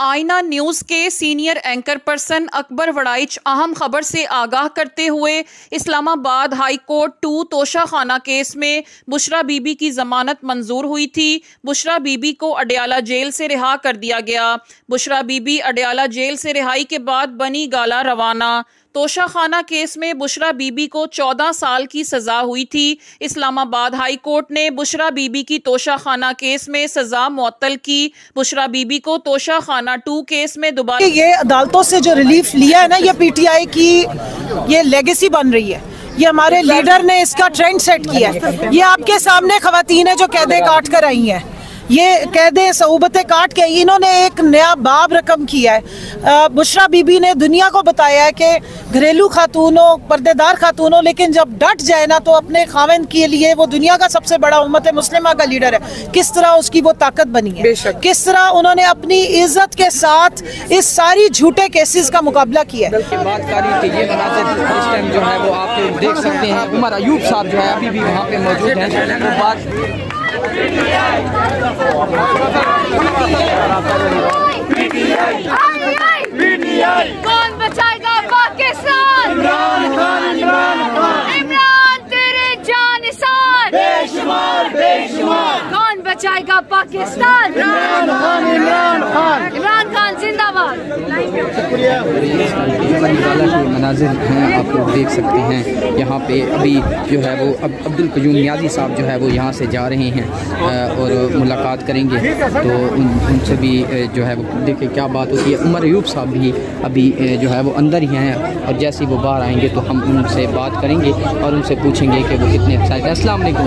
आईना न्यूज़ के senior anchor person Akbar Waraich अहम खबर से आगाह करते हुए इस्लामाबाद हाई कोर्ट 2 तोशा खाना केस में बुशरा बीबी की जमानत मंजूर हुई थी। बुशरा बीबी को अडयाला जेल से रिहा कर दिया गया। बुशरा बीबी अडयाला जेल से रिहाई के बाद बनी गाला रवाना। तोशा खाना केस में बुशरा बीबी को 14 साल की सजा हुई थी। इस्लामाबाद हाई कोर्ट ने बुशरा बीबी की तोशा खाना केस में सजा मुअत्तल की। बुशरा बीबी को तोशा खाना 2 केस में दोबारा ये अदालतों से जो रिलीफ लिया है ना, ये पीटीआई की ये लेगेसी बन रही है। ये हमारे लीडर ने इसका ट्रेंड सेट किया है। ये आपके सामने खवातीन है जो कैदे काट कर आई हैं, ये कैदे सऊबतें काट के इन्होंने एक नया बाब रकम किया है। बुशरा बीबी ने दुनिया को बताया है कि घरेलू खातूनों, पर्देदार खातूनों, लेकिन जब डट जाए ना तो अपने खाविंद के लिए वो दुनिया का सबसे बड़ा उम्मत मुस्लिमा का लीडर है। किस तरह उसकी वो ताकत बनी है, किस तरह उन्होंने अपनी इज्जत के साथ इस सारी झूठे केसेस का मुकाबला किया है। बात करी कि ये मनाज़िर इस टाइम जो है वो आप देख सकते हैं। उमर अयूब साहब जो है अभी भी वहाँ पे मौजूद हैं। वो बात कौन बचाएगा पाकिस्तान? इमरान तेरे जान निसार बेशुमार बेशुमार। कौन बचाएगा पाकिस्तान? इमरान खान जिंदाबाद। मनाजिर हैं, आप लोग देख सकते हैं। यहाँ पे अभी जो है वो अब्दुल क़य्यूम नियाज़ी साहब जो है वो यहाँ से जा रहे हैं और मुलाकात करेंगे, तो उनसे भी जो है वो देखिए क्या बात होती है। उमर अयूब साहब भी अभी जो है वो अंदर ही हैं और जैसे ही वो बाहर आएंगे तो हम उनसे बात करेंगे और उनसे पूछेंगे कि वो कितने एक्साइटेड हैं। अस्सलाम वालेकुम।